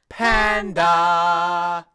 Panda!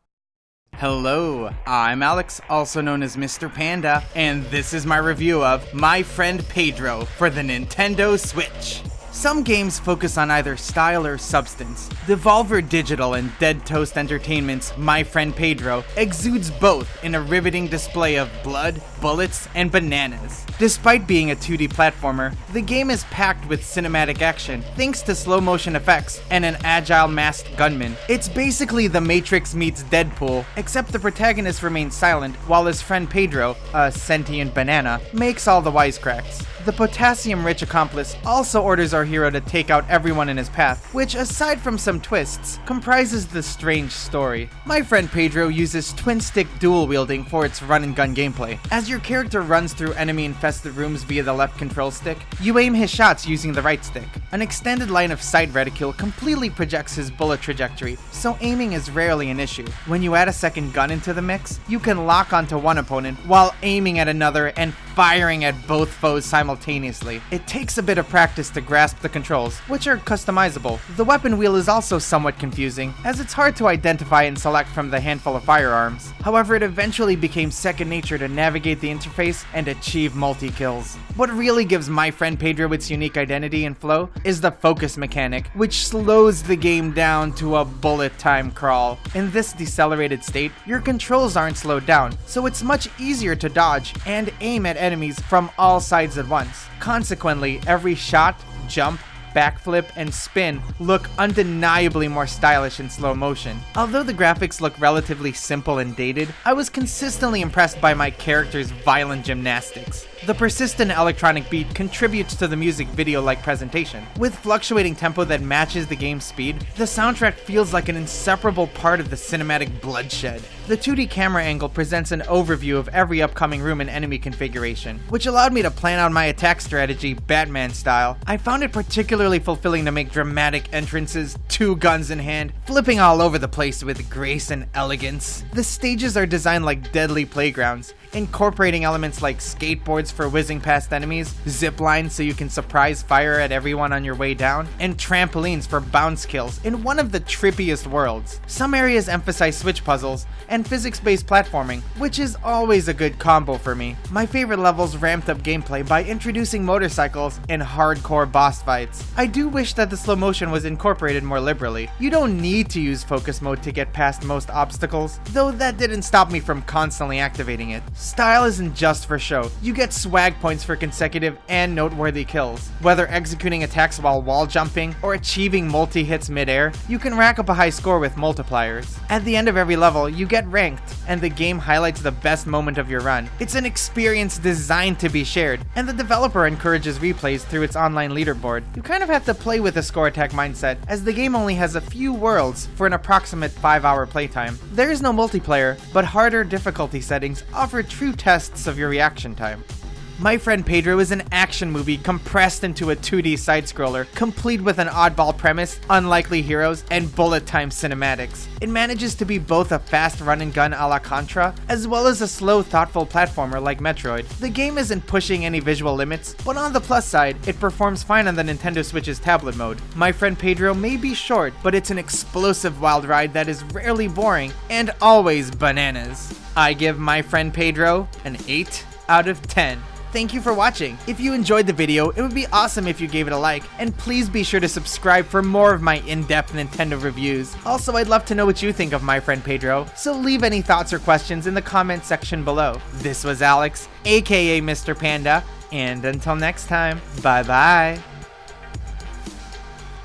Hello, I'm Alex, also known as Mr. Panda, and this is my review of My Friend Pedro for the Nintendo Switch. Some games focus on either style or substance. Devolver Digital and Deadtoast Entertainment's My Friend Pedro exudes both in a riveting display of blood, bullets, and bananas. Despite being a 2D platformer, the game is packed with cinematic action thanks to slow motion effects and an agile masked gunman. It's basically The Matrix meets Deadpool, except the protagonist remains silent while his friend Pedro, a sentient banana, makes all the wisecracks. The potassium-rich accomplice also orders our hero to take out everyone in his path, which, aside from some twists, comprises the strange story. My Friend Pedro uses twin-stick dual-wielding for its run-and-gun gameplay. As your character runs through enemy-infested rooms via the left control stick, you aim his shots using the right stick. An extended line-of-sight reticule completely projects his bullet trajectory, so aiming is rarely an issue. When you add a second gun into the mix, you can lock onto one opponent while aiming at another and firing at both foes simultaneously. It takes a bit of practice to grasp the controls, which are customizable. The weapon wheel is also somewhat confusing, as it's hard to identify and select from the handful of firearms. However, it eventually became second nature to navigate the interface and achieve multi-kills. What really gives My Friend Pedro its unique identity and flow is the focus mechanic, which slows the game down to a bullet time crawl. In this decelerated state, your controls aren't slowed down, so it's much easier to dodge and aim at enemies from all sides at once. Consequently, every shot, jump, backflip, and spin look undeniably more stylish in slow motion. Although the graphics look relatively simple and dated, I was consistently impressed by my character's violent gymnastics. The persistent electronic beat contributes to the music video-like presentation. With fluctuating tempo that matches the game's speed, the soundtrack feels like an inseparable part of the cinematic bloodshed. The 2D camera angle presents an overview of every upcoming room and enemy configuration, which allowed me to plan out my attack strategy Batman style. I found it particularly fulfilling to make dramatic entrances, two guns in hand, flipping all over the place with grace and elegance. The stages are designed like deadly playgrounds, incorporating elements like skateboards for whizzing past enemies, zip lines so you can surprise fire at everyone on your way down, and trampolines for bounce kills in one of the trippiest worlds. Some areas emphasize switch puzzles and physics-based platforming, which is always a good combo for me. My favorite levels ramped up gameplay by introducing motorcycles and hardcore boss fights. I do wish that the slow motion was incorporated more liberally. You don't need to use focus mode to get past most obstacles, though that didn't stop me from constantly activating it. Style isn't just for show. You get swag points for consecutive and noteworthy kills. Whether executing attacks while wall jumping or achieving multi-hits mid-air, you can rack up a high score with multipliers. At the end of every level, you get ranked, and the game highlights the best moment of your run. It's an experience designed to be shared, and the developer encourages replays through its online leaderboard. You kind of have to play with a score attack mindset, as the game only has a few worlds for an approximate 5-hour playtime. There is no multiplayer, but harder difficulty settings offer true tests of your reaction time. My Friend Pedro is an action movie compressed into a 2D side-scroller, complete with an oddball premise, unlikely heroes, and bullet time cinematics. It manages to be both a fast run-and-gun a la Contra, as well as a slow, thoughtful platformer like Metroid. The game isn't pushing any visual limits, but on the plus side, it performs fine on the Nintendo Switch's tablet mode. My Friend Pedro may be short, but it's an explosive wild ride that is rarely boring, and always bananas. I give My Friend Pedro an 8 out of 10. Thank you for watching. If you enjoyed the video, it would be awesome if you gave it a like, and please be sure to subscribe for more of my in-depth Nintendo reviews. Also, I'd love to know what you think of My Friend Pedro, so leave any thoughts or questions in the comment section below. This was Alex, aka Mr. Panda, and until next time, bye bye.